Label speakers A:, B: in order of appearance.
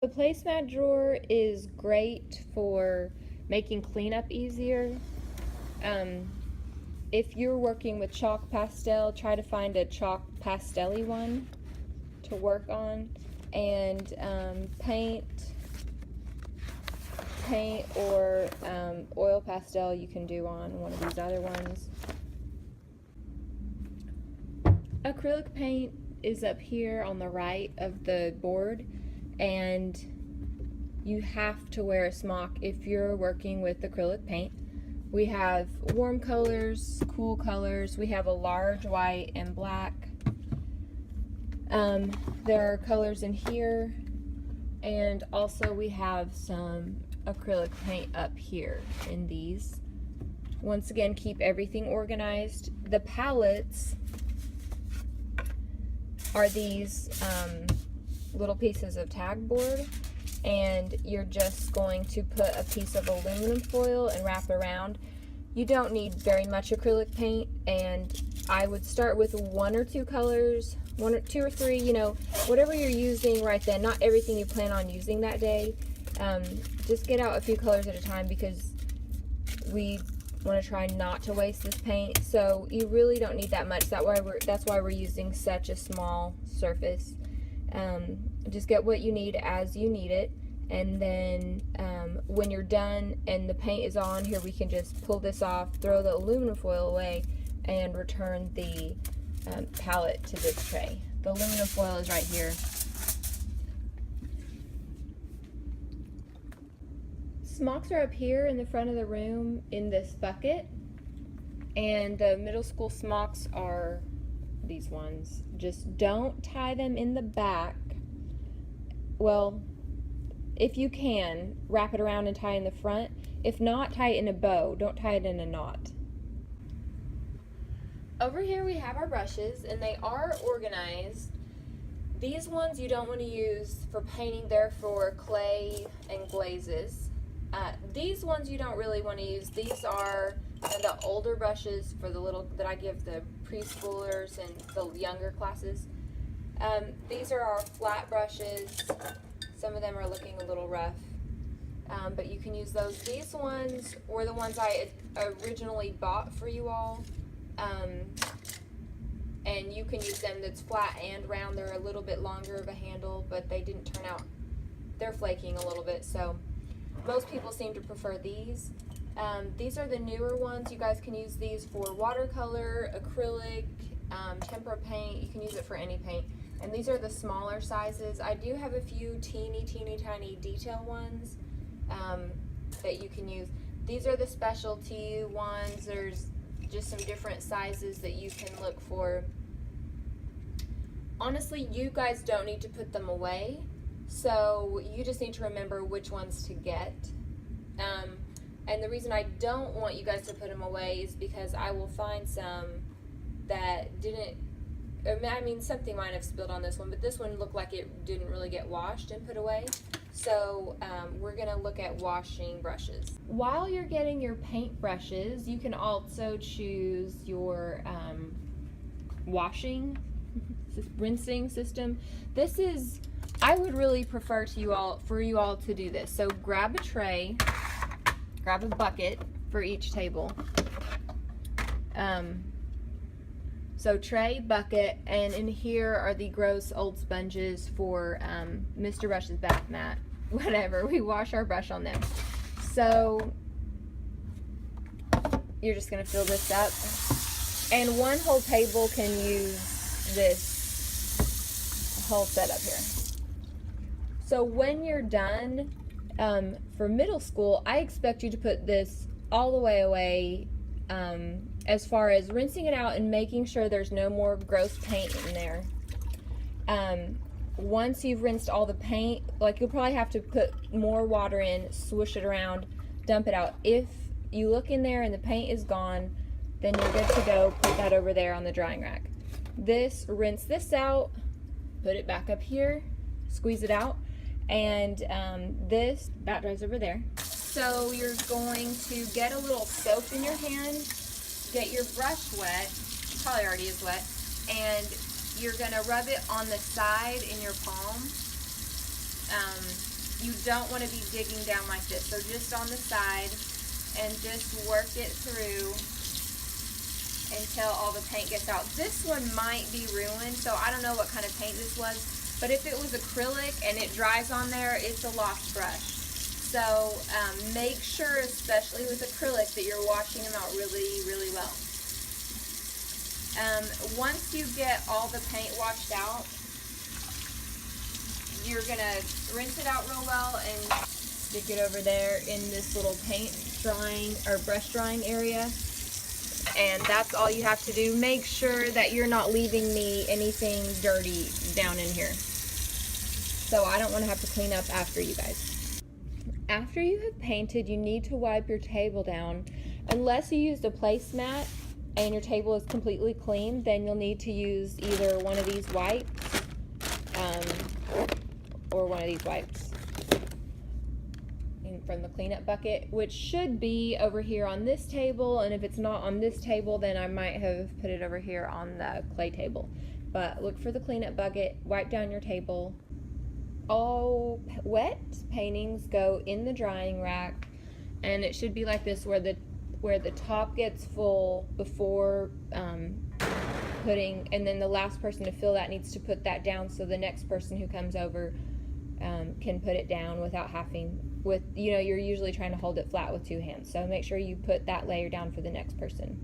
A: The placemat drawer is great for making cleanup easier. Um, if you're working with chalk pastel, try to find a chalk pastel-y one to work on, and paint or oil pastel you can do on one of these other ones. Acrylic paint is up here on the right of the board, and you have to wear a smock if you're working with acrylic paint. We have warm colors, cool colors. We have a large white and black. There are colors in here, and also we have some acrylic paint up here in these. Once again, keep everything organized. The palettes are these little pieces of tag board, and you're just going to put a piece of aluminum foil and wrap around. You don't need very much acrylic paint, and I would start with one or two colors, two or three, you know, whatever you're using right then, not everything you plan on using that day. Just get out a few colors at a time because we want to try not to waste this paint. So you really don't need that much. That's why we're using such a small surface. Just get what you need as you need it, and then when you're done and the paint is on here, we can just pull this off, throw the aluminum foil away, and return the palette to this tray. The aluminum foil is right here. Smocks are up here in the front of the room in this bucket, and the middle school smocks are these ones. Just don't tie them in the back. Well, if you can, wrap it around and tie in the front. If not, tie it in a bow. Don't tie it in a knot. Over here we have our brushes, and they are organized. These ones you don't want to use for painting. They're for clay and glazes. These ones you don't really want to use. These are the older brushes for the little that I give the preschoolers and the younger classes. These are our flat brushes. Some of them are looking a little rough, but you can use those. These ones were the ones I originally bought for you all, and you can use them. That's flat and round. They're a little bit longer of a handle, but they didn't turn out. They're flaking a little bit, so most people seem to prefer these. These are the newer ones. You guys can use these for watercolor, acrylic, tempera paint. You can use it for any paint. And these are the smaller sizes. I do have a few teeny tiny detail ones that you can use. These are the specialty ones. There's just some different sizes that you can look for. Honestly, you guys don't need to put them away, so you just need to remember which ones to get. And the reason I don't want you guys to put them away is because I will find some that didn't, I mean, something might have spilled on this one, but this one looked like it didn't really get washed and put away. So we're gonna look at washing brushes. While you're getting your paint brushes, you can also choose your rinsing system. This is, I would really prefer for you all to do this. So grab a tray, grab a bucket for each table. So tray, bucket, and in here are the gross old sponges for Mr. Brush's bath mat. Whatever, we wash our brush on them. So you're just gonna fill this up, and one whole table can use this whole setup here. So when you're done, for middle school, I expect you to put this all the way away, as far as rinsing it out and making sure there's no more gross paint in there. Once you've rinsed all the paint, like, you'll probably have to put more water in, swoosh it around, dump it out. If you look in there and the paint is gone, then you're good to go. Put that over there on the drying rack. Rinse this out, put it back up here, squeeze it out, and that dries over there. So you're going to get a little soap in your hand, get your brush wet, probably already is wet, and you're gonna rub it on the side in your palm. you don't want to be digging down like this. So just on the side, and just work it through until all the paint gets out. This one might be ruined, so I don't know what kind of paint this was, but if it was acrylic and it dries on there, it's a lost brush. So make sure, especially with acrylic, that you're washing them out really, really well. Once you get all the paint washed out, you're gonna rinse it out real well and stick it over there in this little paint drying or brush drying area. And that's all you have to do. Make sure that you're not leaving me anything dirty down in here, so I don't want to have to clean up after you guys. After you have painted, you need to wipe your table down. Unless you used a placemat and your table is completely clean, then you'll need to use either one of these wipes or one of these wipes from the cleanup bucket, which should be over here on this table, and if it's not on this table, then I might have put it over here on the clay table. But look for the cleanup bucket, wipe down your table. All wet paintings go in the drying rack, and it should be like this, where the top gets full before putting, and then the last person to fill that needs to put that down, so the next person who comes over can put it down without having, you're usually trying to hold it flat with two hands, so make sure you put that layer down for the next person.